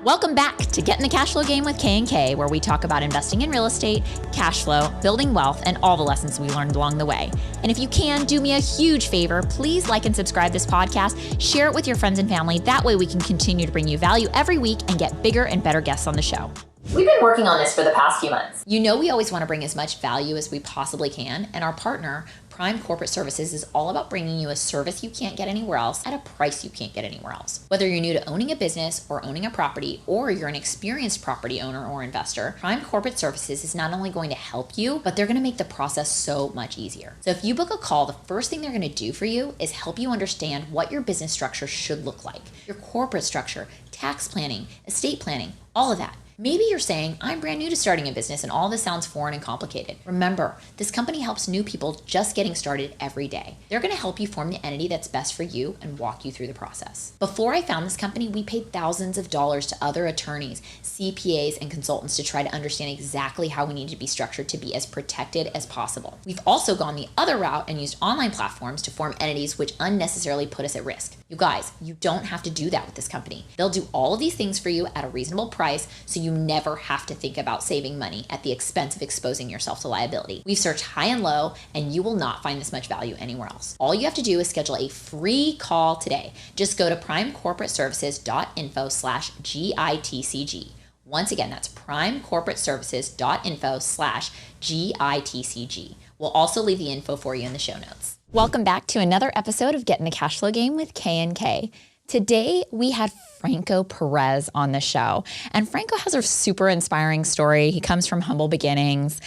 Welcome back to Get in the Cash Flow Game with K&K, where we talk about investing in real estate, cash flow, building wealth, and all the lessons we learned along the way. And if you can, do me a huge favor, please like and subscribe this podcast, share it with your friends and family. That way we can continue to bring you value every week and get bigger and better guests on the show. We've been working on this for the past few months. You know we always want to bring as much value as we possibly can, and our partner, Prime Corporate Services, is all about bringing you a service you can't get anywhere else at a price you can't get anywhere else. Whether you're new to owning a business or owning a property, or you're an experienced property owner or investor, Prime Corporate Services is not only going to help you, but they're going to make the process so much easier. So if you book a call, the first thing they're going to do for you is help you understand what your business structure should look like, your corporate structure, tax planning, estate planning, all of that. Maybe you're saying, I'm brand new to starting a business and all this sounds foreign and complicated. Remember, this company helps new people just getting started every day. They're going to help you form the entity that's best for you and walk you through the process. Before I found this company, we paid thousands of dollars to other attorneys, CPAs, and consultants to try to understand exactly how we need to be structured to be as protected as possible. We've also gone the other route and used online platforms to form entities which unnecessarily put us at risk. You guys, you don't have to do that with this company. They'll do all of these things for you at a reasonable price, so you never have to think about saving money at the expense of exposing yourself to liability. We've searched high and low, and you will not find this much value anywhere else. All you have to do is schedule a free call today. Just go to primecorporateservices.info/GITCG. Once again, that's primecorporateservices.info/GITCG. We'll also leave the info for you in the show notes. Welcome back to another episode of Get in the Cash Flow Game with K&K. Today, we had Franco Perez on the show. And Franco has a super inspiring story. He comes from humble beginnings,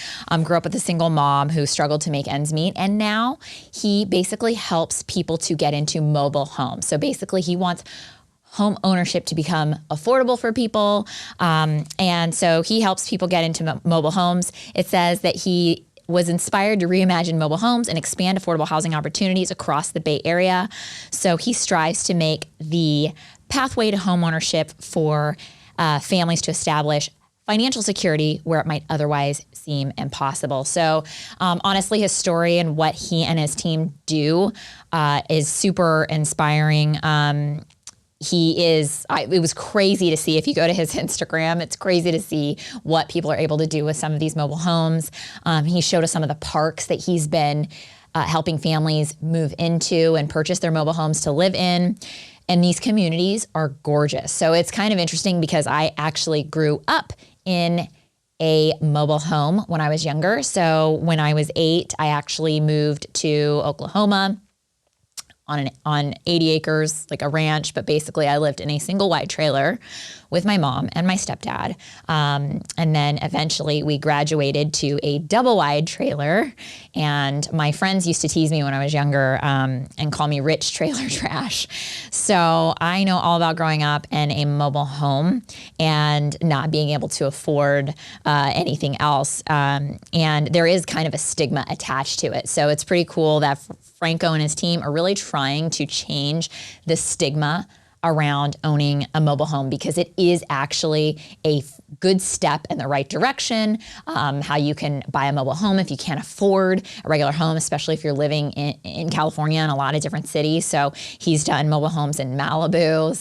grew up with a single mom who struggled to make ends meet. And now he basically helps people to get into mobile homes. So basically, he wants home ownership to become affordable for people. And so he helps people get into mobile homes. It says that he was inspired to reimagine mobile homes and expand affordable housing opportunities across the Bay Area. So he strives to make the pathway to homeownership for families to establish financial security where it might otherwise seem impossible. So honestly, his story and what he and his team do is super inspiring. It was crazy to see. If you go to his Instagram, it's crazy to see what people are able to do with some of these mobile homes. He showed us some of the parks that he's been helping families move into and purchase their mobile homes to live in. And these communities are gorgeous. So it's kind of interesting because I actually grew up in a mobile home when I was younger. So when I was 8, I actually moved to Oklahoma on 80 acres, like a ranch, but basically I lived in a single wide trailer with my mom and my stepdad. And then eventually we graduated to a double wide trailer. And my friends used to tease me when I was younger and call me rich trailer trash. So I know all about growing up in a mobile home and not being able to afford anything else. And there is kind of a stigma attached to it. So it's pretty cool that Franco and his team are really trying to change the stigma around owning a mobile home, because it is actually a good step in the right direction. How you can buy a mobile home if you can't afford a regular home, especially if you're living in California and a lot of different cities. So he's done mobile homes in Malibu,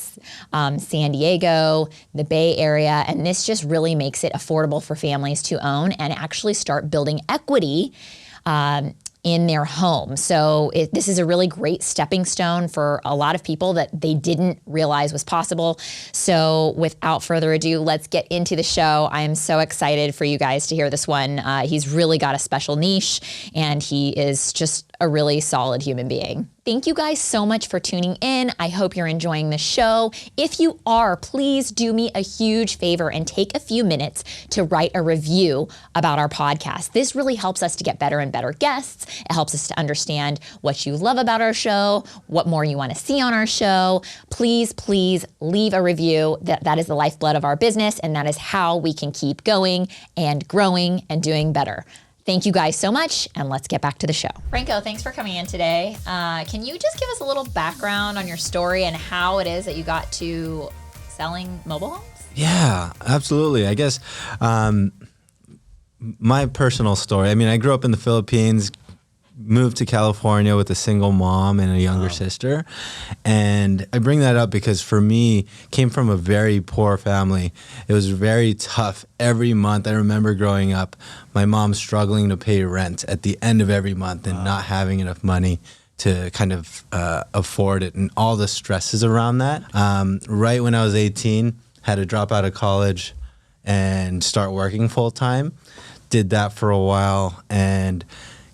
San Diego, the Bay Area, and this just really makes it affordable for families to own and actually start building equity in their home. So this is a really great stepping stone for a lot of people that they didn't realize was possible. So without further ado, let's get into the show. I am so excited for you guys to hear this one. He's really got a special niche, and he is just a really solid human being. Thank you guys so much for tuning in. I hope you're enjoying the show. If you are, please do me a huge favor and take a few minutes to write a review about our podcast. This really helps us to get better and better guests. It helps us to understand what you love about our show, what more you want to see on our show. Please, please leave a review. That is the lifeblood of our business, and that is how we can keep going and growing and doing better. Thank you guys so much, and let's get back to the show. Franco, thanks for coming in today. Can you just give us a little background on your story and how it is that you got to selling mobile homes? Yeah, absolutely. I guess my personal story, I mean, I grew up in the Philippines, moved to California with a single mom and a younger sister. And I bring that up because for me, came from a very poor family. It was very tough every month. I remember growing up, my mom struggling to pay rent at the end of every month and not having enough money to kind of afford it, and all the stresses around that. Right when I was 18, had to drop out of college and start working full time. Did that for a while and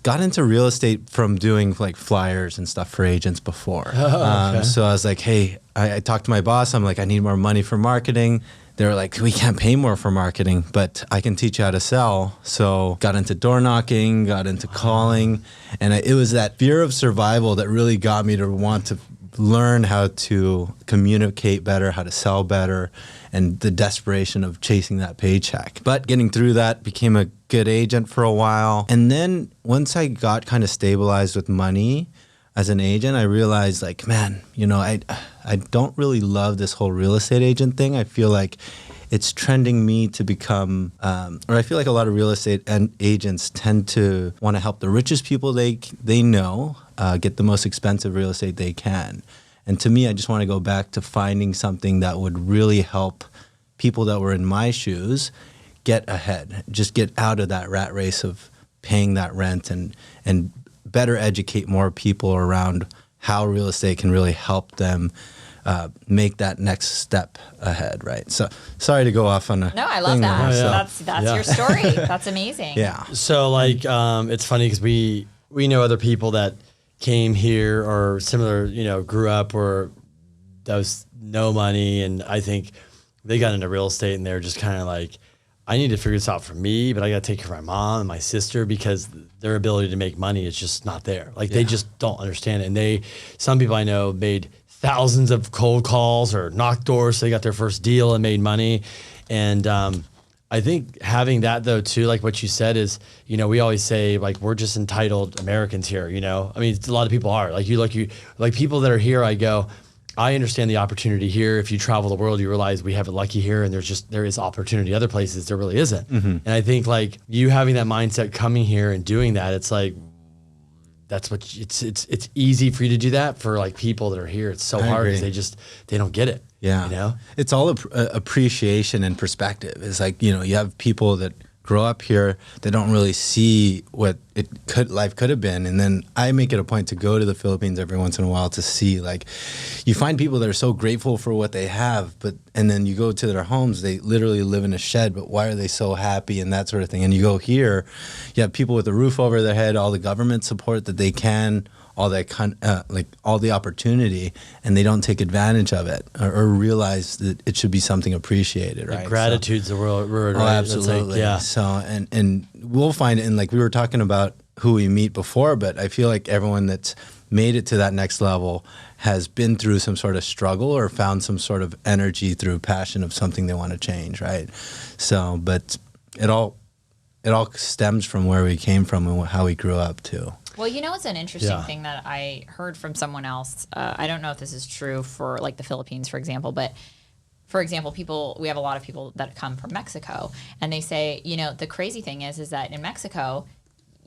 got into real estate from doing like flyers and stuff for agents before. So I was like, hey, I talked to my boss. I'm like, I need more money for marketing. They were like, we can't pay more for marketing, but I can teach you how to sell. So got into door knocking, got into calling. And it was that fear of survival that really got me to want to learn how to communicate better, how to sell better, and the desperation of chasing that paycheck. But getting through that, became a good agent for a while. And then once I got kind of stabilized with money as an agent, I realized like, man, you know, I don't really love this whole real estate agent thing. I feel like it's trending me to become, or I feel like a lot of real estate agents tend to want to help the richest people they know get the most expensive real estate they can. And to me, I just want to go back to finding something that would really help people that were in my shoes get ahead, just get out of that rat race of paying that rent and better educate more people around how real estate can really help them make that next step ahead, right? So sorry to go off on a No, I love that. That's your story. That's amazing. Yeah. So like, it's funny because we know other people that came here or similar, you know, grew up where there was no money, and I think they got into real estate and they're just kind of like, I need to figure this out for me, but I got to take care of my mom and my sister because their ability to make money is just not there. Like they just don't understand it. And some people I know made thousands of cold calls or knocked doors. So they got their first deal and made money. And I think having that though too, like what you said is, you know, we always say like, we're just entitled Americans here, you know? I mean, a lot of people are like people that are here, I go, I understand the opportunity here. If you travel the world, you realize we have it lucky here, and there is opportunity other places there really isn't. And I think like you having that mindset coming here and doing that, it's like, that's what it's easy for you to do that. For like people that are here, it's so hard because they don't get it. Yeah. You know, it's all appreciation and perspective. It's like, you know, you have people that grow up here that don't really see what life could have been. And then I make it a point to go to the Philippines every once in a while to see, like, you find people that are so grateful for what they have, and then you go to their homes, they literally live in a shed, but why are they so happy and that sort of thing? And you go here, you have people with a roof over their head, all the government support that they can, all that like all the opportunity, and they don't take advantage of it or realize that it should be something appreciated, right? Gratitude's the word, right? Oh, absolutely. Like, yeah. So and we'll find it, and like we were talking about who we meet before, but I feel like everyone that's made it to that next level has been through some sort of struggle or found some sort of energy through passion of something they want to change, right? So, but it all stems from where we came from and how we grew up too. Well, you know, it's an interesting thing that I heard from someone else. I don't know if this is true for like the Philippines, for example, but for example, we have a lot of people that come from Mexico, and they say, you know, the crazy thing is that in Mexico,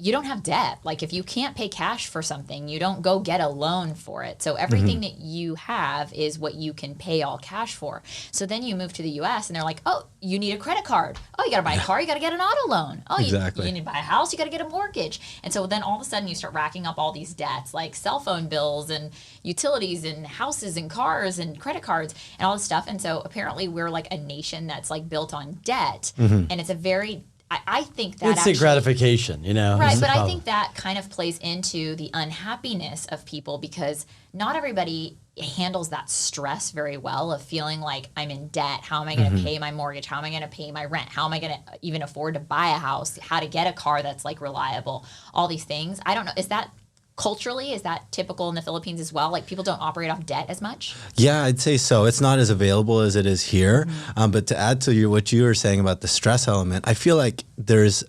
you don't have debt. Like if you can't pay cash for something, you don't go get a loan for it. So everything that you have is what you can pay all cash for. So then you move to the US and they're like, oh, you need a credit card. Oh, you got to buy a car. You got to get an auto loan. Oh, exactly. you need to buy a house. You got to get a mortgage. And so then all of a sudden you start racking up all these debts like cell phone bills and utilities and houses and cars and credit cards and all this stuff. And so apparently we're like a nation that's like built on debt. And it's a very I think that instant gratification, you know. Right, but I think that kind of plays into the unhappiness of people because not everybody handles that stress very well of feeling like I'm in debt. How am I going to pay my mortgage? How am I going to pay my rent? How am I going to even afford to buy a house? How to get a car that's like reliable? All these things. I don't know. Is that culturally, is that typical in the Philippines as well? Like people don't operate off debt as much? Yeah, I'd say so. It's not as available as it is here. But to add to what you were saying about the stress element, I feel like there's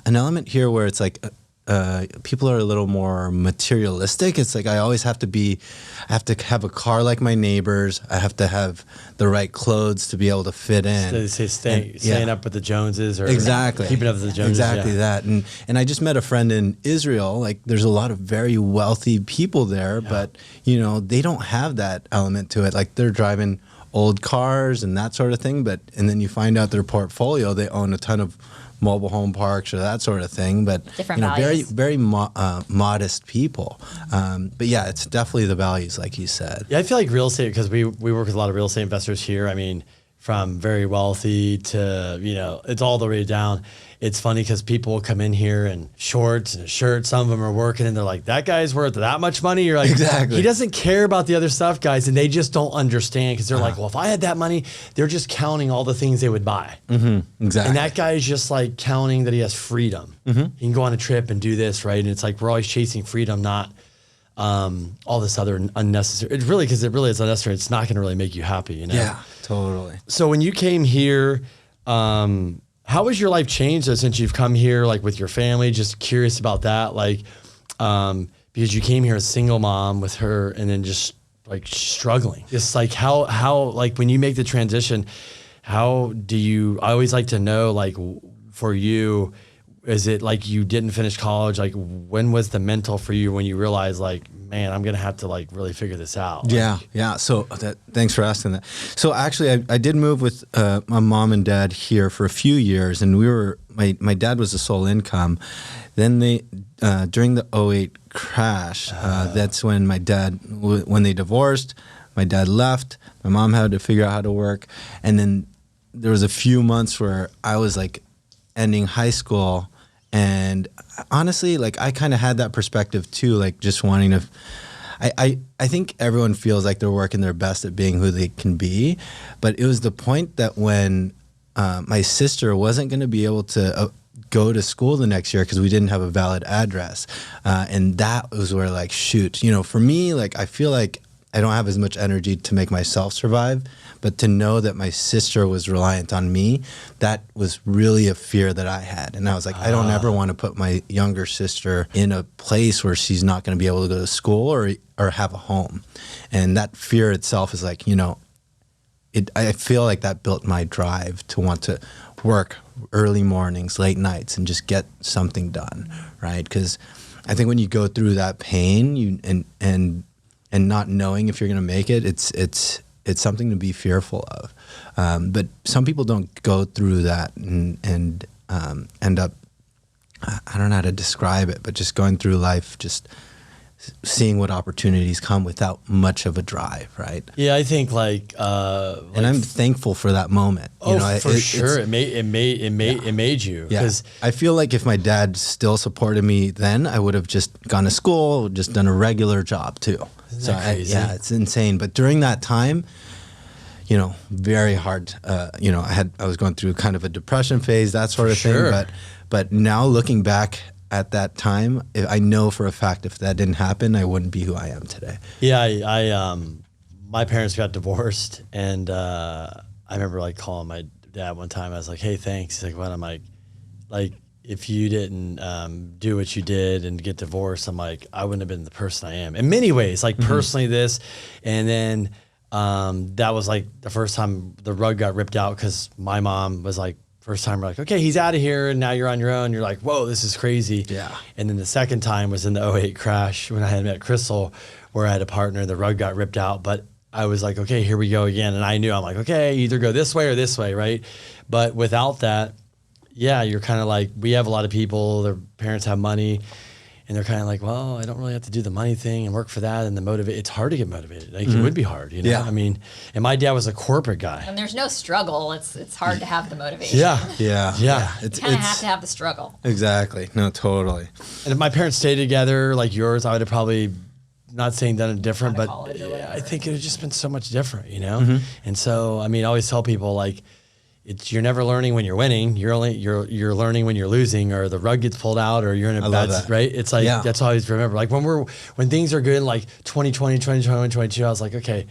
an element here where it's like people are a little more materialistic. It's like I always have to have a car like my neighbors. I have to have the right clothes to be able to fit in. They say staying up with the Joneses or exactly keeping up with the Joneses. Exactly that. And I just met a friend in Israel. Like there's a lot of very wealthy people there, but you know, they don't have that element to it. Like they're driving old cars and that sort of thing, and then you find out their portfolio, they own a ton of mobile home parks or that sort of thing, but different very, values. very modest people. But yeah, it's definitely the values, like you said. Yeah, I feel like real estate, because we work with a lot of real estate investors here. I mean, from very wealthy to, you know, it's all the way down. It's funny because people will come in here in shorts and a shirt. Some of them are working and they're like, that guy's worth that much money. You're like, exactly. He doesn't care about the other stuff, guys. And they just don't understand because they're like, well, if I had that money, they're just counting all the things they would buy. Mm-hmm. Exactly. And that guy is just like counting that he has freedom. Mm-hmm. He can go on a trip and do this, right? And it's like, we're always chasing freedom, not all this other unnecessary. It really, because it really is unnecessary. It's not going to really make you happy, you know? Yeah, totally. So when you came here, how has your life changed though, since you've come here, like with your family? Just curious about that, like, because you came here as a single mom with her, and then just like struggling. Just like how like when you make the transition, how do you? I always like to know, like, for you, is it like you didn't finish college? Like, when was the mental for you when you realized, like, man, I'm gonna have to like really figure this out? Yeah. So thanks for asking that. So actually, I did move with my mom and dad here for a few years, and my dad was the sole income. Then during the '08 crash, that's when when they divorced, my dad left. My mom had to figure out how to work, and then there was a few months where I was like ending high school. And honestly, like I kind of had that perspective too, like just wanting to, I think everyone feels like they're working their best at being who they can be. But it was the point that when my sister wasn't going to be able to go to school the next year because we didn't have a valid address. And that was where like, shoot, you know, for me, like I feel like I don't have as much energy to make myself survive. But to know that my sister was reliant on me, that was really a fear that I had. And I was like, I don't ever want to put my younger sister in a place where she's not going to be able to go to school or have a home. And that fear itself is like, you know, I feel like that built my drive to want to work early mornings, late nights, and just get something done, right? Because I think when you go through that pain, and not knowing if you're going to make it, it's something to be fearful of. But some people don't go through that and end up, I don't know how to describe it, but just going through life, just seeing what opportunities come without much of a drive, right? Yeah, I think and I'm thankful for that moment. Oh, you know, for sure. It made you. Yeah. I feel like if my dad still supported me then, I would have just gone to school, just done a regular job too. Isn't that crazy? It's insane. But during that time, you know, very hard. You know, I was going through kind of a depression phase, that sort of thing. But now looking back at that time, I know for a fact if that didn't happen, I wouldn't be who I am today. Yeah, I my parents got divorced, and I remember like calling my dad one time. I was like, "Hey, thanks." He's like, "What?" I'm like if you didn't do what you did and get divorced, I'm like, I wouldn't have been the person I am in many ways. Like personally, this, and then that was like the first time the rug got ripped out because my mom was like. First time we're like, okay, he's out of here, and now you're on your own. You're like, whoa, this is crazy. Yeah. And then the second time was in the '08 crash when I had met Crystal, where I had a partner, the rug got ripped out. But I was like, okay, here we go again. And I knew, I'm like, okay, either go this way or this way, right? But without that, yeah, you're kind of like, we have a lot of people, their parents have money, and they're kind of like, well, I don't really have to do the money thing and work for that and the motivate. It's hard to get motivated. Like it would be hard, you know? Yeah. I mean, and my dad was a corporate guy. And there's no struggle. It's hard to have the motivation. Yeah. You kind of have to have the struggle. Exactly. No, totally. And if my parents stayed together like yours, I would have probably, not saying done it different, but I think it would have just been so much different, you know? And so, I mean, I always tell people like, you're never learning when you're winning. You're you're learning when you're losing, or the rug gets pulled out, or you're in a bad, right? It's like, that's always remember. Like when things are good, like 2020, 2021, 2022, I was like, okay,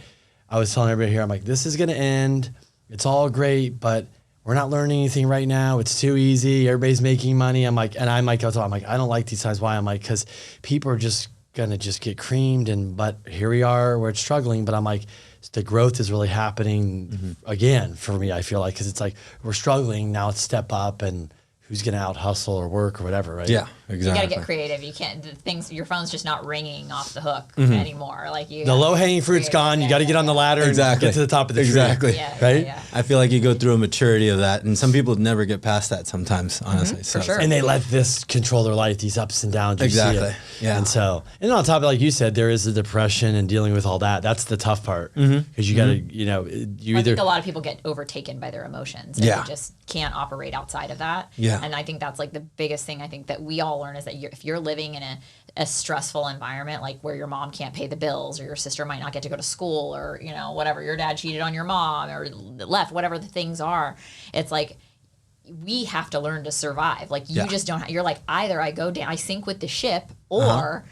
I was telling everybody here, I'm like, this is going to end. It's all great, but we're not learning anything right now. It's too easy. Everybody's making money. I'm like, I don't like these times. Why? I'm like, because people are just gonna just get creamed, but here we are, we're struggling. But I'm like, the growth is really happening again for me. I feel like, because it's like we're struggling now. Let's step up, and who's gonna out hustle or work or whatever, right? Yeah, exactly. You got to get creative. You can't. Your phone's just not ringing off the hook anymore. Like the low hanging fruit's gone. You got to get on the ladder and get to the top of the tree. Right? Yeah. I feel like you go through a maturity of that, and some people never get past that sometimes, honestly. For sure. And they let this control their life, these ups and downs. Exactly. See it. Yeah. And on top of it, like you said, there is the depression and dealing with all that. That's the tough part, because you got to, I think a lot of people get overtaken by their emotions. And they just can't operate outside of that. Yeah. And I think that's like the biggest thing I think that we all learn is that if you're living in a stressful environment, like where your mom can't pay the bills, or your sister might not get to go to school, or whatever, your dad cheated on your mom or left, whatever the things are, it's like we have to learn to survive. Like you just don't. You're like, either I go down, I sink with the ship, or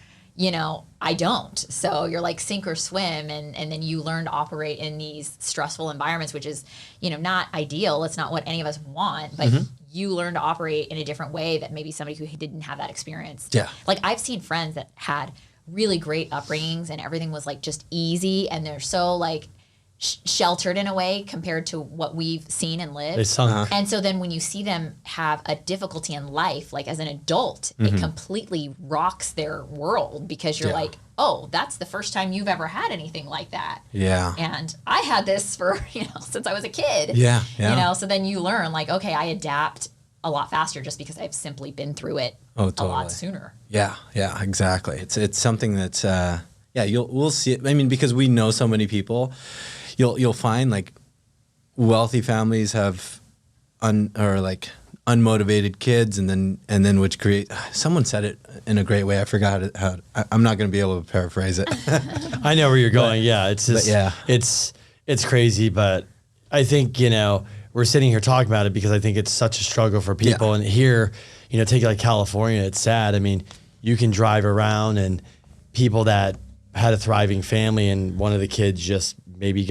I don't. So you're like sink or swim, and then you learn to operate in these stressful environments, which is not ideal. It's not what any of us want, but you learn to operate in a different way that maybe somebody who didn't have that experience. Yeah. Like I've seen friends that had really great upbringings and everything was like just easy, and they're so like sheltered in a way compared to what we've seen and lived. They sunk. And so then when you see them have a difficulty in life, like as an adult, it completely rocks their world, because you're like, oh, that's the first time you've ever had anything like that. Yeah. And I had this for, since I was a kid. Yeah. Yeah. So then you learn like, okay, I adapt a lot faster just because I've simply been through it a lot sooner. Yeah. Yeah, exactly. It's something that's, we'll see it. I mean, because we know so many people, you'll find like wealthy families have unmotivated kids, and then which create. Someone said it in a great way. I forgot how. I'm not going to be able to paraphrase it. I know where you're going. It's just it's crazy, but I think we're sitting here talking about it because I think it's such a struggle for people. And here, take like California, it's sad. I mean, you can drive around and people that had a thriving family, and one of the kids just maybe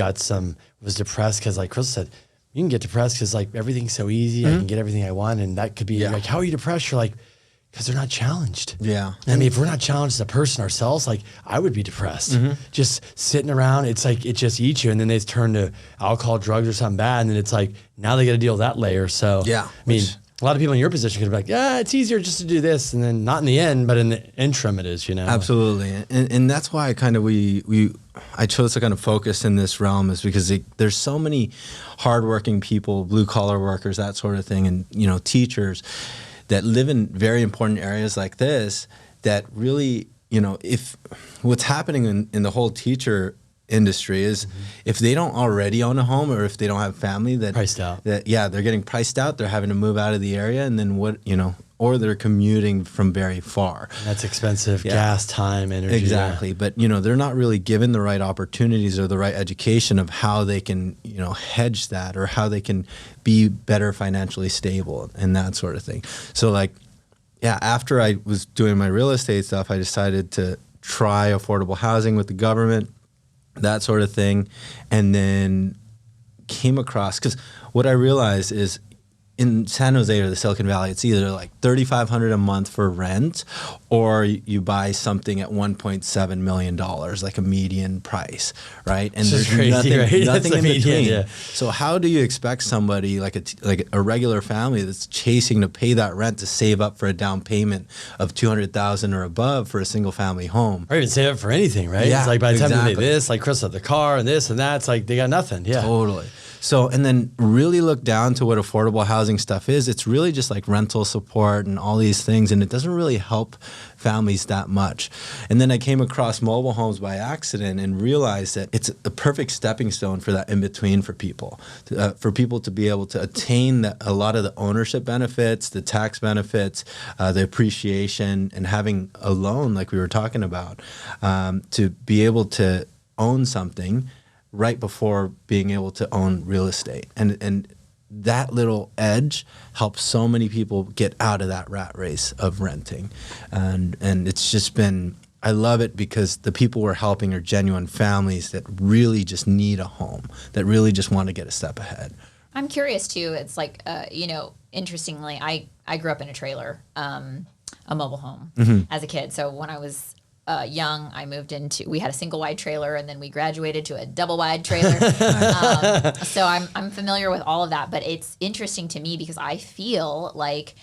was depressed because, like Crystal said, you can get depressed because like everything's so easy. I can get everything I want, and that could be like, how are you depressed? You're like, because they're not challenged. Yeah. I mean, if we're not challenged as a person ourselves, like I would be depressed. Just sitting around, it's like it just eats you, and then they turn to alcohol, drugs, or something bad, and then it's like now they got to deal with that layer. So I mean, a lot of people in your position could be like, yeah, it's easier just to do this, and then not in the end, but in the interim, it is. Absolutely, and that's why I chose to kind of focus in this realm, is because there's so many hardworking people, blue collar workers, that sort of thing, and teachers that live in very important areas like this, that really, if what's happening in the whole teacher industry is if they don't already own a home, or if they don't have family that priced out, they're getting priced out, they're having to move out of the area, and then or they're commuting from very far. That's expensive, gas, time, energy. Exactly. But, they're not really given the right opportunities or the right education of how they can, hedge that, or how they can be better financially stable and that sort of thing. So after I was doing my real estate stuff, I decided to try affordable housing with the government, that sort of thing. And then came across, because what I realized is, in San Jose or the Silicon Valley, it's either like $3,500 a month for rent, or you buy something at $1.7 million, like a median price, right? And there's crazy, nothing, right? nothing in median, between. yeah. So how do you expect somebody like a regular family that's chasing to pay that rent to save up for a down payment of $200,000 or above for a single family home, or even save up for anything, right? Yeah, it's like by the time they exactly. do this, like Chris had the car and this and that, it's like they got nothing. Yeah, totally. So, and then really look down to what affordable housing stuff is. It's really just like rental support and all these things, and it doesn't really help families that much. And then I came across mobile homes by accident and realized that it's a perfect stepping stone for that in between for people to be able to attain a lot of the ownership benefits, the tax benefits, the appreciation, and having a loan like we were talking about, to be able to own something right before being able to own real estate. And that little edge helps so many people get out of that rat race of renting. And it's just been, I love it because the people we're helping are genuine families that really just need a home, that really just want to get a step ahead. I'm curious too. It's like, interestingly, I grew up in a trailer, a mobile home as a kid. So when I was young, I moved we had a single wide trailer, and then we graduated to a double wide trailer. So I'm familiar with all of that, but it's interesting to me because I feel like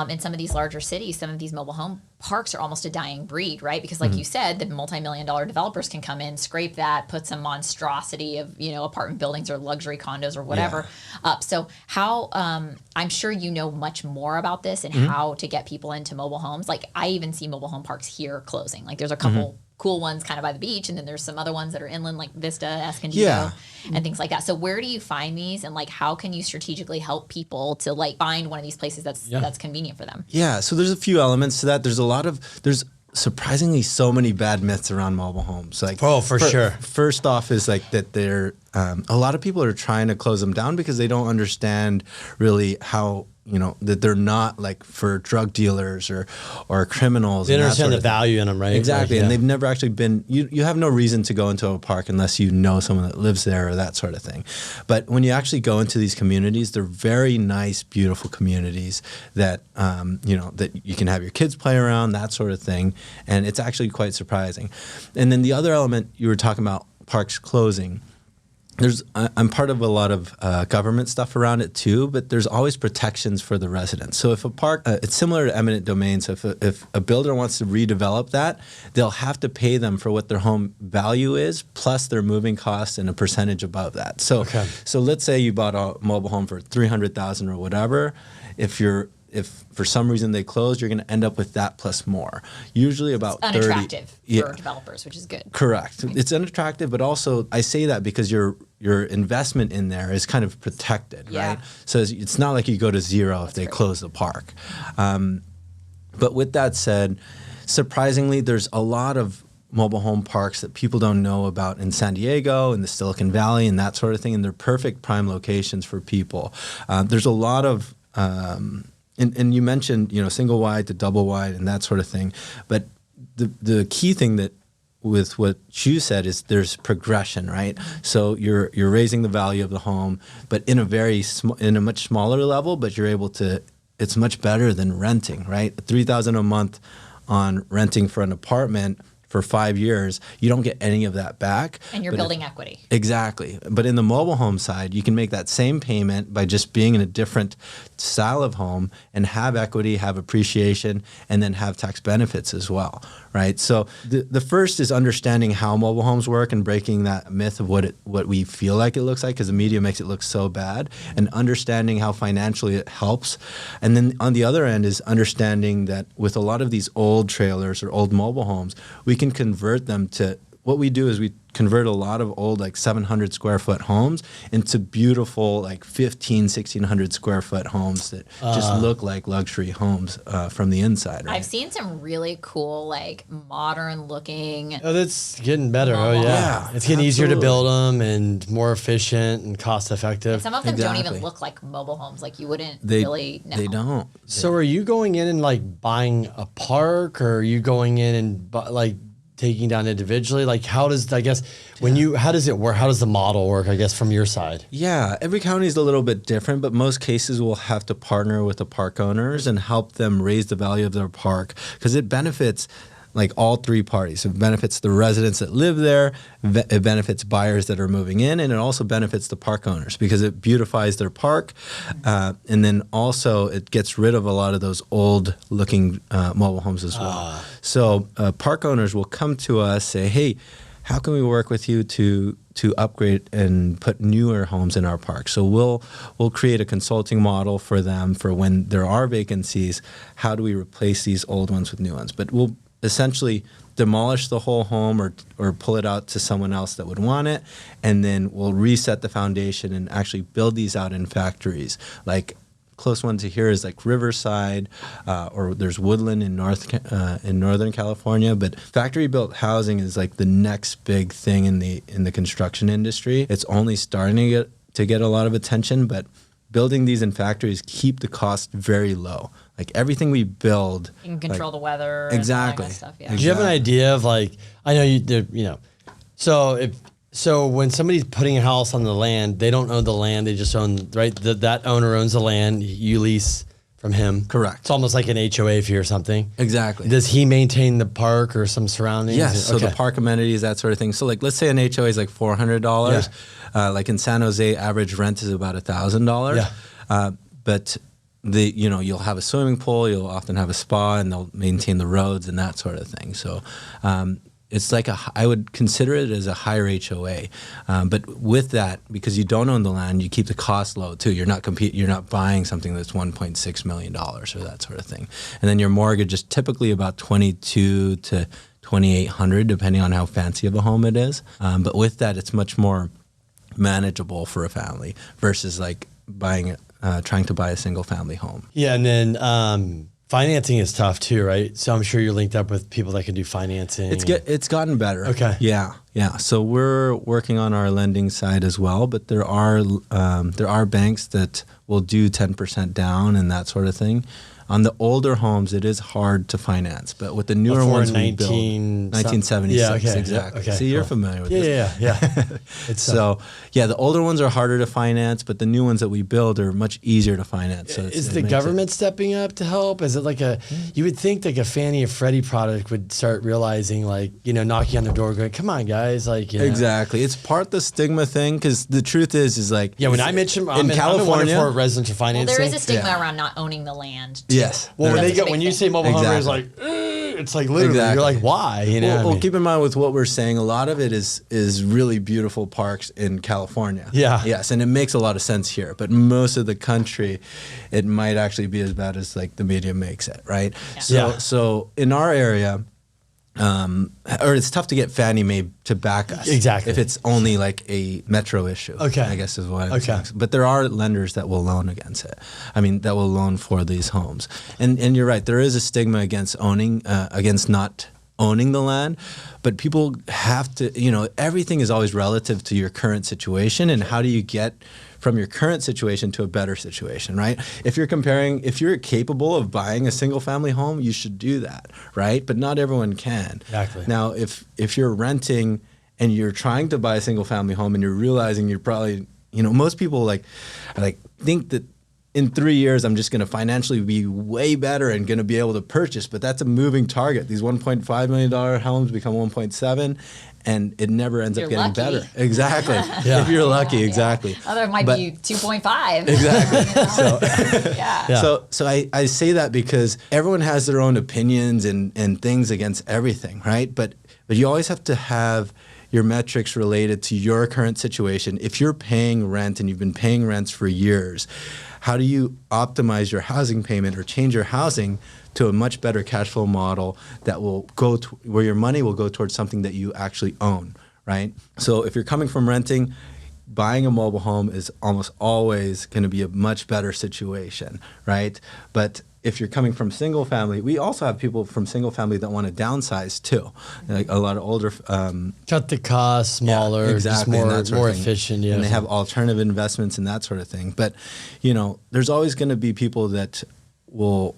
in some of these larger cities, some of these mobile home parks are almost a dying breed, right? Because like you said, the multi-million-dollar developers can come in, scrape that, put some monstrosity of, apartment buildings or luxury condos or whatever up. So how, I'm sure you know much more about this and how to get people into mobile homes. Like I even see mobile home parks here closing. Like there's a couple cool ones kind of by the beach, and then there's some other ones that are inland like Vista, Escondido, and things like that. So where do you find these, and like how can you strategically help people to like find one of these places that's convenient for them? Yeah, so there's a few elements to that. There's surprisingly so many bad myths around mobile homes. Like, for sure. First off is like that they're a lot of people are trying to close them down because they don't understand really how, that they're not like for drug dealers or criminals. They understand the value in them, right? Exactly. Like, And they've never actually been, you have no reason to go into a park unless you know someone that lives there or that sort of thing. But when you actually go into these communities, they're very nice, beautiful communities that, that you can have your kids play around, that sort of thing. And it's actually quite surprising. And then the other element you were talking about, parks closing. I'm part of a lot of government stuff around it too, but there's always protections for the residents. So if a park, it's similar to eminent domain. So if a builder wants to redevelop that, they'll have to pay them for what their home value is, plus their moving costs and a percentage above that. So, so let's say you bought a mobile home for $300,000 or whatever. If for some reason they close, you're going to end up with that plus more. Usually about it's unattractive for developers, which is good. Correct. It's unattractive, but also I say that because your investment in there is kind of protected, right? So it's not like you go to zero if they close the park. But with that said, surprisingly, there's a lot of mobile home parks that people don't know about in San Diego and the Silicon Valley and that sort of thing, and they're perfect prime locations for people. There's a lot of and you mentioned, single wide to double wide and that sort of thing. But the key thing that with what you said is there's progression, right? So you're raising the value of the home, but in a much smaller level, but you're able to, it's much better than renting, right? $3,000 a month on renting for an apartment for 5 years, you don't get any of that back. And you're building equity. Exactly. But in the mobile home side, you can make that same payment by just being in a different style of home and have equity, have appreciation, and then have tax benefits as well, right? So the first is understanding how mobile homes work and breaking that myth of what we feel like it looks like, because the media makes it look so bad, and understanding how financially it helps. And then on the other end is understanding that with a lot of these old trailers or old mobile homes, we can convert them to, what we do is we convert a lot of old like 700 square foot homes into beautiful like 1600 square foot homes that just look like luxury homes from the inside. Right? I've seen some really cool like modern looking. Oh, that's getting better. Yeah, it's getting easier to build them and more efficient and cost effective. And some of them don't even look like mobile homes. Like you wouldn't really know. They don't. So are you going in and like buying a park, or are you going in and like taking down individually? Like how does, I guess, how does it work? How does the model work, I guess, from your side? Yeah, every county is a little bit different, but most cases will have to partner with the park owners and help them raise the value of their park, because it benefits like all three parties. It benefits the residents that live there, it benefits buyers that are moving in, and it also benefits the park owners because it beautifies their park. And then also it gets rid of a lot of those old looking mobile homes as well. So park owners will come to us, say, hey, how can we work with you to upgrade and put newer homes in our park? So we'll create a consulting model for them for when there are vacancies. How do we replace these old ones with new ones? But we'll essentially demolish the whole home or pull it out to someone else that would want it, and then we'll reset the foundation and actually build these out in factories. Like close one to here is like Riverside, or there's Woodland in Northern California. But factory built housing is like the next big thing in the construction industry. It's only starting to get a lot of attention, but building these in factories keep the cost very low. Like everything we build, you can control the weather. Exactly. And all that stuff, yeah. Do you have an idea of like, I know you, so if So when somebody's putting a house on the land, they don't own the land. They just own, right? That owner owns the land. You lease from him. Correct. It's almost like an HOA fee or something. Exactly. Does he maintain the park or some surroundings? Yes. So Okay. the park amenities, that sort of thing. So like, let's say an HOA is like $400. Like in San Jose, average rent is about $1,000. Yeah. But you'll have a swimming pool, you'll often have a spa, and they'll maintain the roads and that sort of thing. So it's like I would consider it as a higher HOA. But with that, because you don't own the land, you keep the cost low too. You're not buying something that's $1.6 million or that sort of thing. And then your mortgage is typically about $2,200 to $2,800, depending on how fancy of a home it is. But with that, it's much more manageable for a family versus like trying to buy a single family home. Yeah, and then financing is tough too, right? So I'm sure you're linked up with people that can do financing. It's gotten better. Okay. Yeah. So we're working on our lending side as well, but there are banks that will do 10% down and that sort of thing. On the older homes, it is hard to finance, but with the newer ones we built, 1976, yeah, okay, exactly. okay, See, you're familiar with this. Yeah. It's So, the older ones are harder to finance, but the new ones that we build are much easier to finance. So is the government stepping up to help? Is it like you would think like a Fannie or Freddie product would start realizing like, knocking on the door going, come on guys, like, Exactly. It's part the stigma thing, because the truth is like, when I mention in California, for residential financing. Well, there is a stigma around not owning the land. Yes. Well, That's a big when you thing. say mobile home, it's like, it's like literally, you're like, why? Well, keep in mind with what we're saying, a lot of it is really beautiful parks in California. Yeah. Yes, and it makes a lot of sense here. But most of the country, it might actually be as bad as like the media makes it, right? Yeah. So in our area, or it's tough to get Fannie Mae to back us. Exactly. If it's only like a metro issue. Okay. I guess is what I'm saying. But there are lenders that will loan against it. I mean, that will loan for these homes. And you're right, there is a stigma against not owning the land, but people have to, everything is always relative to your current situation, and how do you get from your current situation to a better situation, right? If you're capable of buying a single family home, you should do that, right? But not everyone can. Exactly. Now, if you're renting and you're trying to buy a single family home and you're realizing you're probably, most people think that in 3 years, I'm just going to financially be way better and going to be able to purchase, but that's a moving target. These $1.5 million homes become 1.7, and it never ends up getting lucky. better. Exactly. If you're lucky, exactly. Other might be 2.5. Exactly. So I say that because everyone has their own opinions and things against everything, right? But you always have to have your metrics related to your current situation. If you're paying rent and you've been paying rents for years, how do you optimize your housing payment or change your housing to a much better cash flow model that will go to where your money will go towards something that you actually own, right? So if you're coming from renting, buying a mobile home is almost always going to be a much better situation, right? But if you're coming from single family, we also have people from single family that want to downsize too. Like a lot of older cut the cost smaller, just more efficient. And they have alternative investments and that sort of thing. But there's always going to be people that will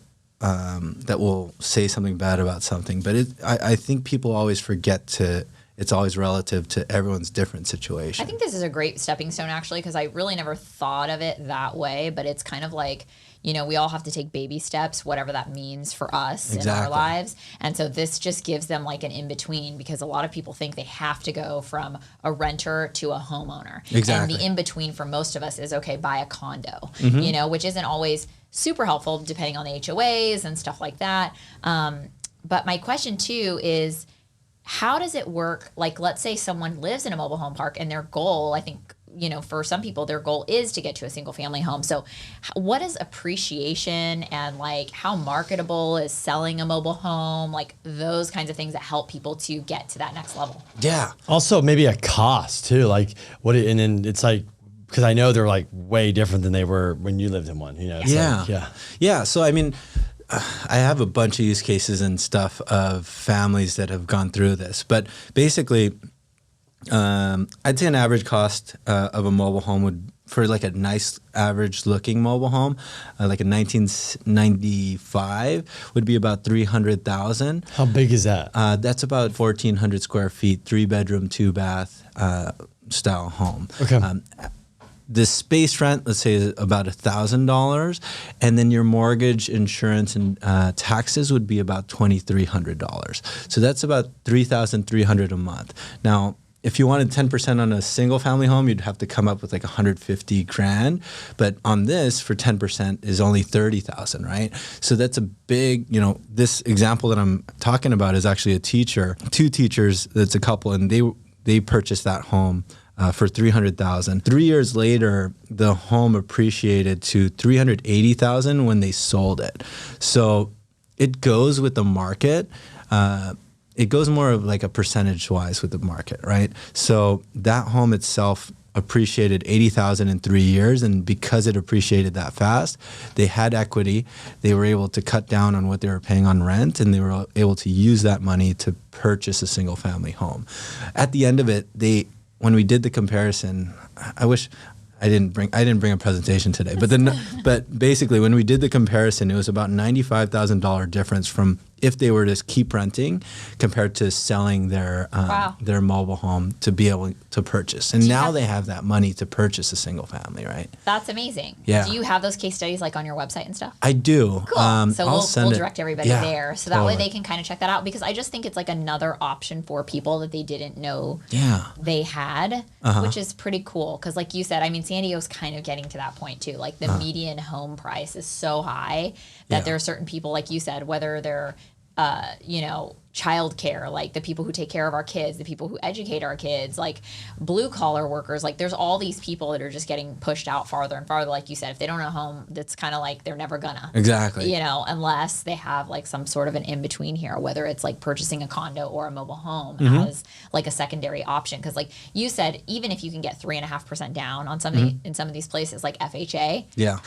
say something bad about something. But I think people always forget to. It's always relative to everyone's different situation. I think this is a great stepping stone, actually, because I really never thought of it that way. But it's kind of like, we all have to take baby steps, whatever that means for us in our lives. And so this just gives them like an in-between, because a lot of people think they have to go from a renter to a homeowner. Exactly. And the in-between for most of us is, okay, buy a condo, which isn't always super helpful depending on the HOAs and stuff like that. But my question, too, is how does it work? Like, let's say someone lives in a mobile home park and their goal, I think, for some people, their goal is to get to a single family home. So what is appreciation and like how marketable is selling a mobile home? Like those kinds of things that help people to get to that next level. Yeah. Also maybe a cost too. Like and then it's like, because I know they're like way different than they were when you lived in one, Yeah. So, I mean, I have a bunch of use cases and stuff of families that have gone through this, but basically, I'd say an average cost of a mobile home would for like a nice average looking mobile home, like a 1995 would be about 300,000. How big is that? That's about 1,400 square feet, 3-bedroom, 2-bath style home. Okay. The space rent, let's say, is about $1,000, and then your mortgage, insurance, and taxes would be about $2,300. So that's about $3,300 a month. Now, if you wanted 10% on a single family home, you'd have to come up with like 150 grand. But on this, for 10% is only 30,000, right? So that's a big, this example that I'm talking about is actually a teacher, 2 teachers, that's a couple, and they purchased that home for $300,000. 3 years later, the home appreciated to $380,000 when they sold it. So it goes with the market. It goes more of like a percentage-wise with the market, right? So that home itself appreciated $80,000 in 3 years, and because it appreciated that fast, they had equity. They were able to cut down on what they were paying on rent, and they were able to use that money to purchase a single-family home. At the end of it, when we did the comparison, I wish I didn't bring a presentation today, but basically when we did the comparison, it was about $95,000 difference from if they were to keep renting compared to selling their mobile home to be able to purchase. And now they have that money to purchase a single family, right? That's amazing. Yeah. Do you have those case studies like on your website and stuff? I do. Cool. So we'll direct everybody there. So that way totally. they can kind of check that out, because I just think it's like another option for people that they didn't know they had, which is pretty cool. Because like you said, I mean, San Diego's kind of getting to that point too. Like the median home price is so high that there are certain people, like you said, whether they're childcare, like the people who take care of our kids, the people who educate our kids, like blue collar workers, like there's all these people that are just getting pushed out farther and farther. Like you said, if they don't own a home, that's kind of like they're never gonna. Exactly. Unless they have like some sort of an in between here, whether it's like purchasing a condo or a mobile home as like a secondary option. Because like you said, even if you can get 3.5% down on some in some of these places like FHA,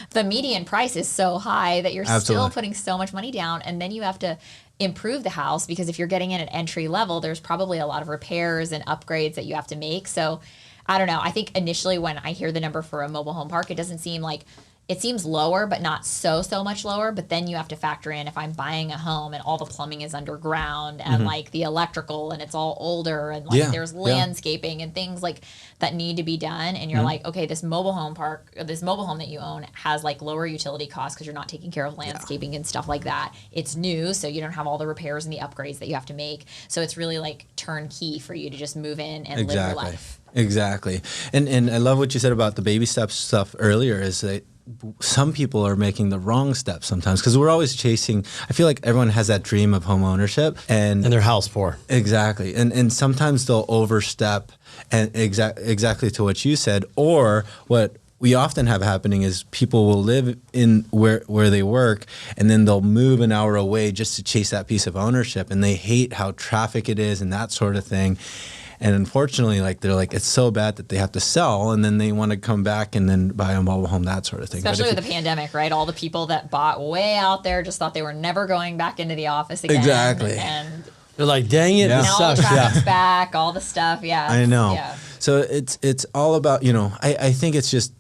the median price is so high that you're still putting so much money down, and then you have to improve the house, because if you're getting in at entry level, there's probably a lot of repairs and upgrades that you have to make. So I don't know. I think initially when I hear the number for a mobile home park, it doesn't seem like, it seems lower, but not so much lower. But then you have to factor in, if I'm buying a home and all the plumbing is underground and like the electrical and it's all older and like there's landscaping and things like that need to be done. And you're like, okay, this mobile home that you own has like lower utility costs because you're not taking care of landscaping and stuff like that. It's new, so you don't have all the repairs and the upgrades that you have to make. So it's really like turnkey for you to just move in and live your life. Exactly. And I love what you said about the baby steps stuff earlier, is that some people are making the wrong steps sometimes, because we're always chasing. I feel like everyone has that dream of home ownership, and they're house poor. Exactly. And sometimes they'll overstep, and exactly to what you said, or what we often have happening is people will live in where they work, and then they'll move an hour away just to chase that piece of ownership, and they hate how traffic it is and that sort of thing. And unfortunately, like they're like, it's so bad that they have to sell, and then they want to come back and then buy a mobile home, that sort of thing. Especially with the pandemic, right? All the people that bought way out there just thought they were never going back into the office again. Exactly. And they're like, dang it, this now all sucks. the traffic's back, all the stuff. Yeah. I know. Yeah. So it's all about, I think it's just,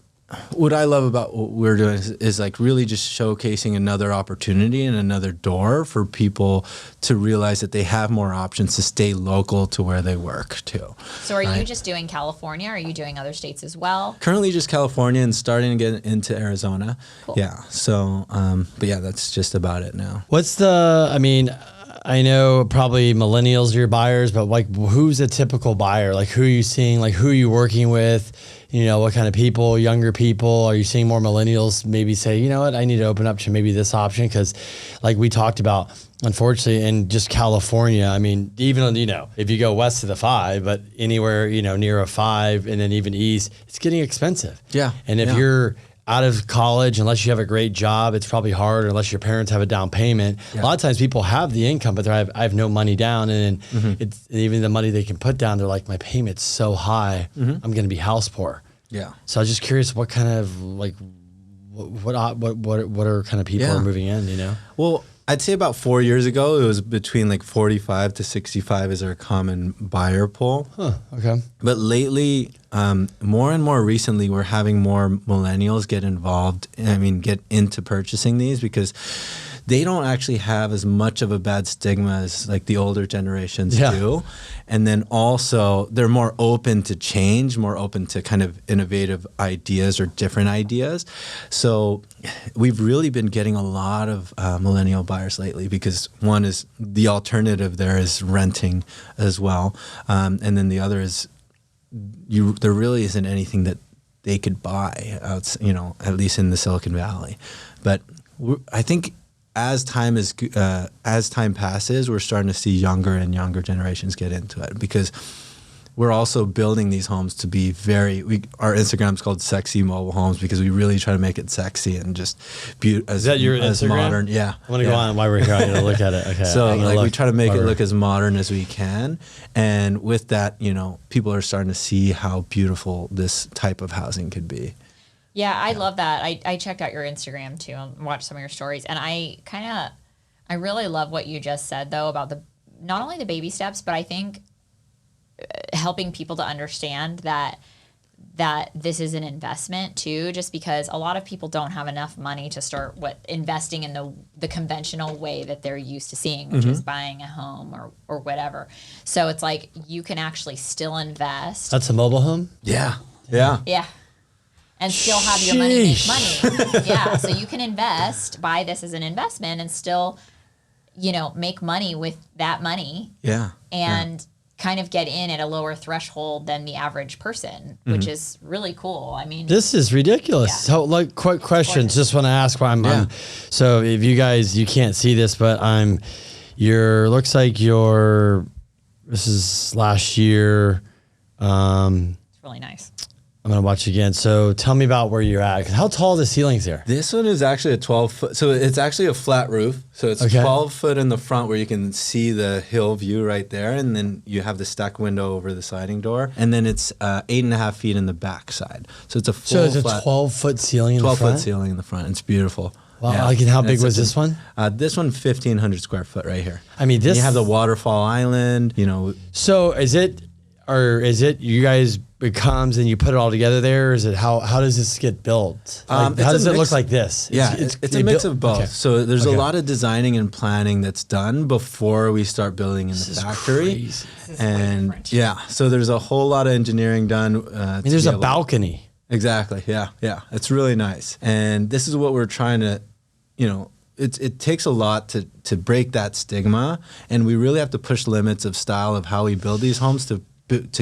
what I love about what we're doing is like really just showcasing another opportunity and another door for people to realize that they have more options to stay local to where they work too. So are you just doing California? Or are you doing other states as well? Currently just California, and starting to get into Arizona. Cool. Yeah. So, but yeah, that's just about it now. I know probably millennials are your buyers, but like who's a typical buyer? Like who are you seeing? Like who are you working with? What kind of people, younger people? Are you seeing more millennials maybe say, you know what, I need to open up to maybe this option? Because like we talked about, unfortunately, in just California, I mean, even, if you go west of the 5, but anywhere, near a 5 and then even east, it's getting expensive. Yeah. And if you're out of college, unless you have a great job, it's probably hard, unless your parents have a down payment. Yeah. A lot of times people have the income, but I have no money down. And it's even the money they can put down, they're like, my payment's so high, I'm going to be house poor. Yeah. So I was just curious what kind of like, what are kind of people are moving in, Well, I'd say about 4 years ago, it was between like 45 to 65 is our common buyer pool. Huh, okay. But lately, more and more recently, we're having more millennials get involved. Get into purchasing these because they don't actually have as much of a bad stigma as like the older generations do. And then also they're more open to change, more open to kind of innovative ideas or different ideas. So we've really been getting a lot of millennial buyers lately because one is the alternative there is renting as well. And then the other is there really isn't anything that they could buy out, at least in the Silicon Valley. But I think as time passes, we're starting to see younger and younger generations get into it because we're also building these homes to be our Instagram's called Sexy Mobile Homes because we really try to make it sexy and just is that your Instagram? Modern. Yeah. I want to go on while we're here. I'm going to look at it. Okay. So we try to make it look as modern as we can. And with that, people are starting to see how beautiful this type of housing could be. Yeah, I love that. I checked out your Instagram too and watched some of your stories. And I really love what you just said though about not only the baby steps, but I think helping people to understand that this is an investment too, just because a lot of people don't have enough money to start investing in the conventional way that they're used to seeing, which is buying a home or whatever. So it's like you can actually still invest. That's a mobile home? Yeah. Yeah. Yeah. And still have your money make money. Yeah. So you can buy this as an investment and still, make money with that money. Yeah. And kind of get in at a lower threshold than the average person, which is really cool. This is ridiculous. Yeah. So quick questions. Just want to ask why I'm so if you can't see this, but looks like this is last year. It's really nice. I'm going to watch again. So tell me about where you're at. How tall are the ceilings here? This one is actually a 12-foot. So it's actually a flat roof. So it's 12 foot in the front where you can see the hill view right there. And then you have the stack window over the sliding door. And then it's 8.5 feet in the back side. So it's a full So it's a 12-foot ceiling in the front? 12-foot ceiling in the front. It's beautiful. Wow. Yeah. How big was this one? This one, 1,500 square foot right here. This... And you have the waterfall island, So is it you guys... It comes and you put it all together there? Or is it how does this get built? How does it look like this? It's a mix of both. Okay. So there's a lot of designing and planning that's done before we start building in the factory. And so there's a whole lot of engineering done. There's a balcony. Exactly. Yeah. It's really nice. And this is what we're trying to, it takes a lot to break that stigma, and we really have to push limits of style of how we build these homes to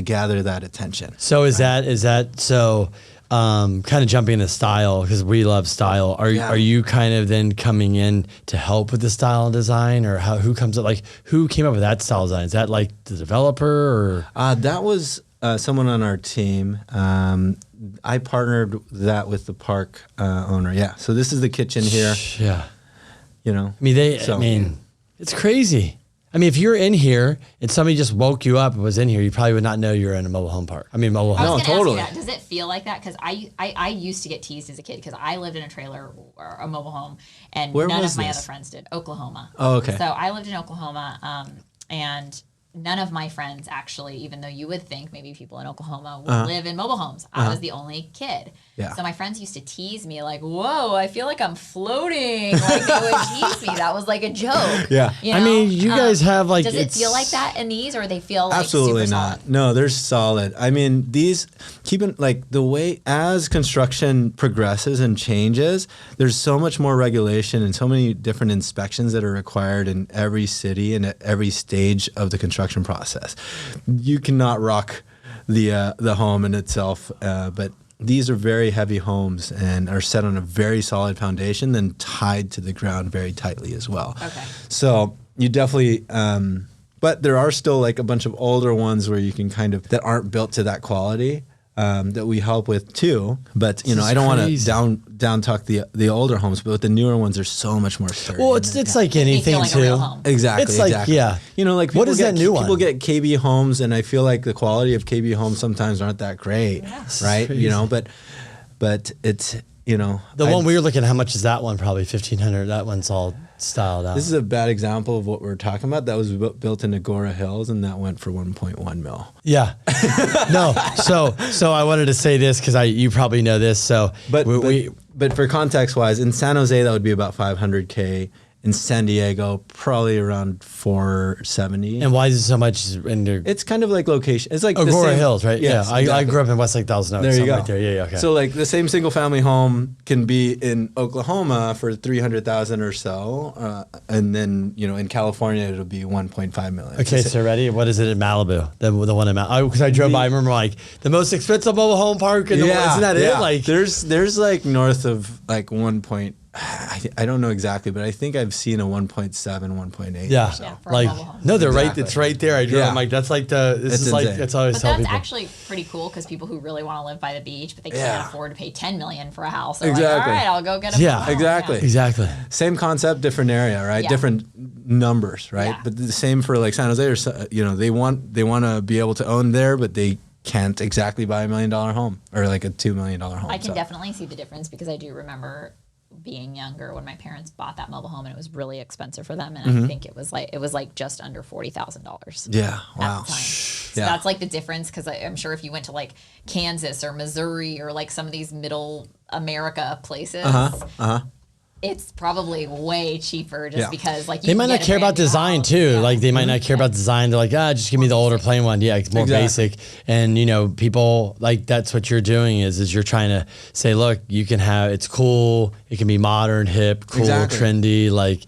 gather that attention. So is that so? Kind of jumping into style because we love style. Are you kind of then coming in to help with the style and design, or who comes up? Like who came up with that style design? Is that like the developer or? That was someone on our team. I partnered that with the park owner. Yeah. So this is the kitchen here. Yeah. It's crazy. If you're in here and somebody just woke you up and was in here, you probably would not know you're in a mobile home park. Mobile home. No, totally. Ask you that. Does it feel like that? Because I used to get teased as a kid because I lived in a trailer or a mobile home, and none of my other friends did. Oklahoma. Oh, okay. So I lived in Oklahoma, and none of my friends actually, even though you would think maybe people in Oklahoma would live in mobile homes, I was the only kid. Yeah. So my friends used to tease me like, "Whoa, I feel like I'm floating." Like they would tease me. That was like a joke. Yeah. You guys have like. Does it feel like that in these, or they feel like absolutely super not? solid? No, they're solid. These keeping like the way as construction progresses and changes, there's so much more regulation and so many different inspections that are required in every city and at every stage of the construction process. You cannot rock the home in itself, but these are very heavy homes and are set on a very solid foundation, then tied to the ground very tightly as well. Okay. So you definitely, but there are still like a bunch of older ones where you can that aren't built to that quality. That we help with too, but I don't want to down talk the older homes, but with the newer ones, they're so much more sturdy. Well, it's like anything like too. Exactly. It's like like what is that new one? People get KB homes, and I feel like the quality of KB homes sometimes aren't that great, right? But it's the one we were looking at. How much is that one? Probably 1,500. That one's all styled out. This is a bad example of what we're talking about. That was built in Agora Hills, and that went for 1.1 mil. Yeah. No. So I wanted to say this because you probably know this. So, But for context wise, in San Jose, that would be about 500K. In San Diego, probably around 470. And why is it so much in there? It's kind of like location. It's like Agora Hills, right? Yes, yeah. exactly. I grew up in Westlake Thousand Oaks. There you go. Right there. Yeah, okay. So like the same single family home can be in Oklahoma for 300,000 or so, and then in California it'll be 1.5 million. Okay, so ready? What is it in Malibu? The one in Malibu? Because I drove by. I remember like the most expensive mobile home park in the world. Isn't that it? Like there's like north of like 1. I don't know exactly, but I think I've seen a 1.7, 1.8. Yeah, or so. for a mobile home. No, they're right. Exactly. It's right there. I drove. I'm like, that's like this is like insane. that's always But tell that's people. actually pretty cool because people who really want to live by the beach, but they Yeah. can't afford to pay $10 million for a house. They're Exactly. like, all right, I'll go get a Yeah. mobile home. Exactly. Exactly. Same concept, different area, right? Yeah. Different numbers, right? Yeah. But the same for like San Jose, or they want to be able to own there, but they can't exactly buy $1 million home or like a $2 million home. I can definitely see the difference because I do remember being younger when my parents bought that mobile home and it was really expensive for them, and I think it was like just under $40,000. Yeah. Wow. At the time. So Yeah. that's like the difference, because I'm sure if you went to like Kansas or Missouri or like some of these middle America places, it's probably way cheaper just because like They might not care about design too. Like they might not care about design. They're like, just give me the older plain one. Yeah, it's more basic. And people like that's what you're doing is you're trying to say, look, you can have it's cool. It can be modern, hip, cool, trendy. Like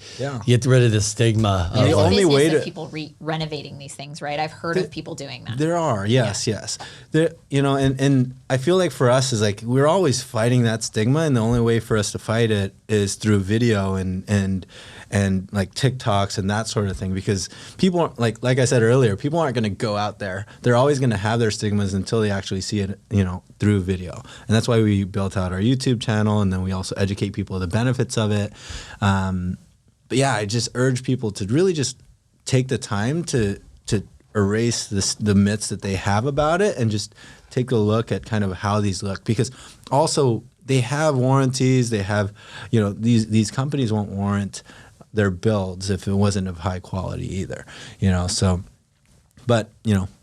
get rid of the stigma. There's The a only business way of to people renovating these things, right? I've heard of people doing that. There are, yes. There, and I feel like for us is like we're always fighting that stigma, and the only way for us to fight it is through video and like TikToks and that sort of thing, because people aren't, like I said earlier, people aren't going to go out there. They're always going to have their stigmas until they actually see it, through video. And that's why we built out our YouTube channel, and then we also educate people of the benefits of it. But yeah, I just urge people to really just take the time to erase the myths that they have about it and just take a look at kind of how these look, because also they have warranties. They have, these companies won't warrant their builds if it wasn't of high quality either, so. But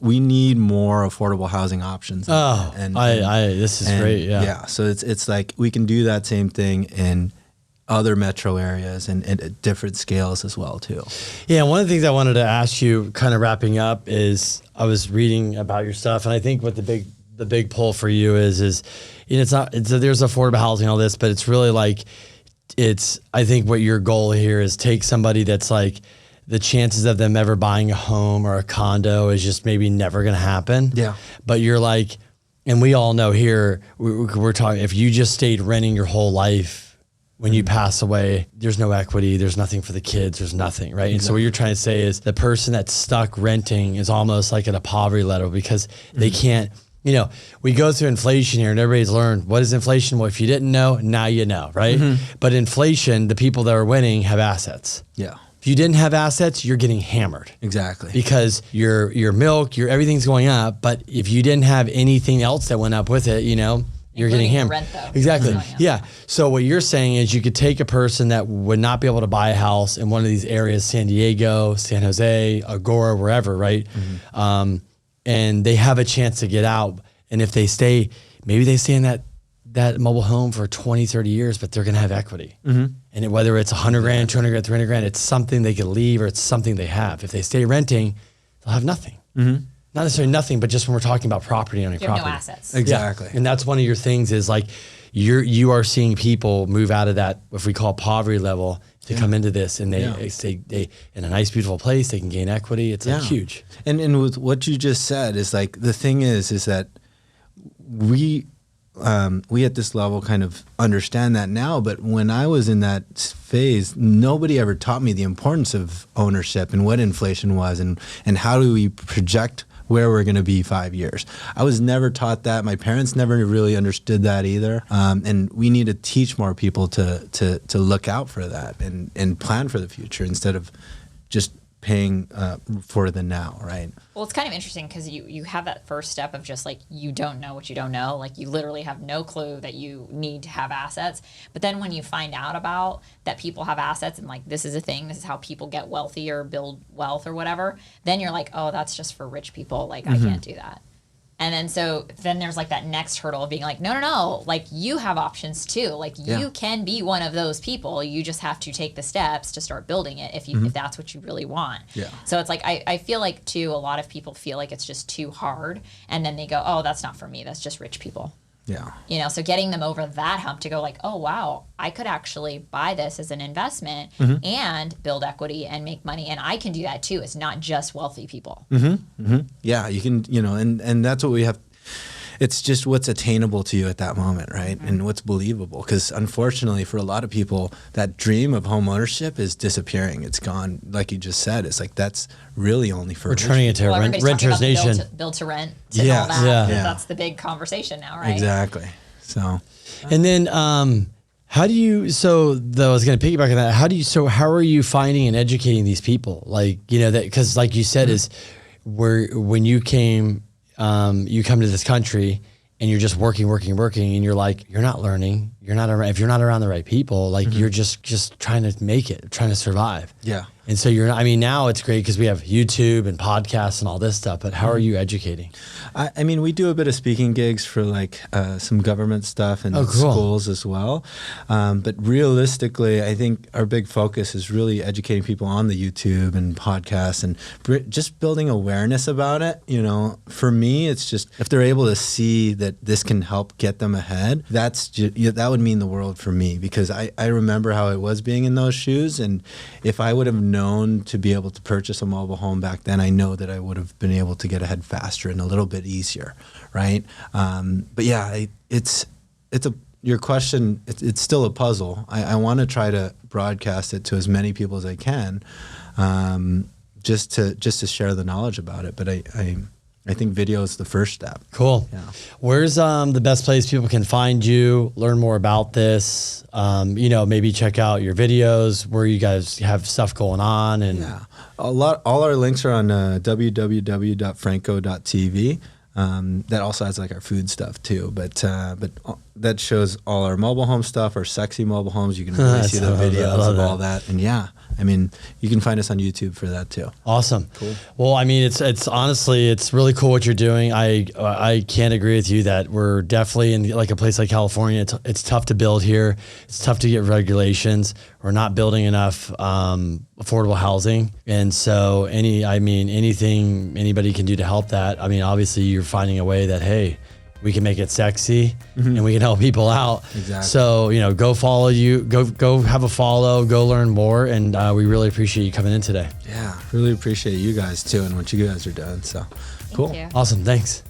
we need more affordable housing options. This is great. Yeah. So it's like we can do that same thing in other metro areas and at different scales as well too. Yeah. One of the things I wanted to ask you, kind of wrapping up, is I was reading about your stuff, and I think what the big pull for you is there's affordable housing, all this, but it's really like I think what your goal here is take somebody that's like, the chances of them ever buying a home or a condo is just maybe never going to happen. Yeah. But you're like, and we all know here, we're talking, if you just stayed renting your whole life, when you pass away, there's no equity, there's nothing for the kids, there's nothing, right? And so what you're trying to say is the person that's stuck renting is almost like at a poverty level because they can't, we go through inflation here and everybody's learned what is inflation? Well, if you didn't know, now you know, right? But inflation, the people that are winning have assets. Yeah. If you didn't have assets, you're getting hammered. Exactly. Because your milk, everything's going up. But if you didn't have anything else that went up with it, you're getting hammered. Rent, though. Exactly. Yeah. So what you're saying is you could take a person that would not be able to buy a house in one of these areas, San Diego, San Jose, Agora, wherever, right? And they have a chance to get out. And if they stay, maybe they stay in that mobile home for 20, 30 years, but they're going to have equity. And whether it's $100 grand, $200 grand, $300 grand, it's something they could leave or it's something they have. If they stay renting, they'll have nothing. Not necessarily nothing, but just when we're talking about property owning, property. No assets. Exactly. Yeah. And that's one of your things is like you are seeing people move out of that, if we call poverty level, to come into this, and they stay in a nice, beautiful place. They can gain equity. It's like huge. And with what you just said is like the thing is that we at this level kind of understand that now, but when I was in that phase, nobody ever taught me the importance of ownership and what inflation was and how do we project where we're going to be 5 years. I was never taught that. My parents never really understood that either. And we need to teach more people to look out for that and plan for the future instead of just paying for the now, right? Well, it's kind of interesting because you have that first step of just like, you don't know what you don't know. Like, you literally have no clue that you need to have assets. But then when you find out about that people have assets and like, this is a thing, this is how people get wealthy or build wealth or whatever, then you're like, oh, that's just for rich people. Like, I can't do that. And then there's like that next hurdle of being like, no, like, you have options too. Like, you can be one of those people. You just have to take the steps to start building it if that's what you really want. Yeah. So it's like, I feel like too, a lot of people feel like it's just too hard. And then they go, oh, that's not for me. That's just rich people. Yeah. You know, so getting them over that hump to go like, oh, wow, I could actually buy this as an investment and build equity and make money. And I can do that too. It's not just wealthy people. Yeah, you can, and that's what we have. It's just what's attainable to you at that moment, right? And what's believable. Because unfortunately, for a lot of people, that dream of home ownership is disappearing. It's gone. Like you just said, it's like that's really only for We're turning it to renter's nation. Build to rent. Yeah. All that. That's the big conversation now, right? Exactly. So, and then how do you? So though, I was going to piggyback on that. How are you finding and educating these people? Like, that because like you said, is when you came. You come to this country and you're just working, and you're like, you're not learning. If you're not around the right people, like you're just trying to make it, trying to survive. Yeah. And so now it's great because we have YouTube and podcasts and all this stuff, but how are you educating? I mean, we do a bit of speaking gigs for like some government stuff and schools as well. But realistically, I think our big focus is really educating people on the YouTube and podcasts and just building awareness about it. For me, it's just if they're able to see that this can help get them ahead, that would mean the world for me, because I remember how it was being in those shoes. And if I would have known to be able to purchase a mobile home back then, I know that I would have been able to get ahead faster and a little bit easier, right? But yeah, your question, it's still a puzzle. I want to try to broadcast it to as many people as I can, just to share the knowledge about it. But I think video is the first step. Cool. Yeah. Where's the best place people can find you, learn more about this? Maybe check out your videos where you guys have stuff going on. And all our links are on www.franco.tv. That also has like our food stuff too, but that shows all our mobile home stuff, our sexy mobile homes. You can really see the videos of all that. And I mean, you can find us on YouTube for that too. Awesome. Cool. Well, I mean, it's honestly, it's really cool what you're doing. I can't agree with you that we're definitely in like a place like California. It's tough to build here. It's tough to get regulations. We're not building enough affordable housing. And so anything anybody can do to help that. I mean, obviously you're finding a way that, hey, we can make it sexy and we can help people out. Exactly. So, go follow you, go have a follow, go learn more. And we really appreciate you coming in today. Yeah, really appreciate you guys too and what you guys are doing. So cool. Thank you. Awesome. Thanks.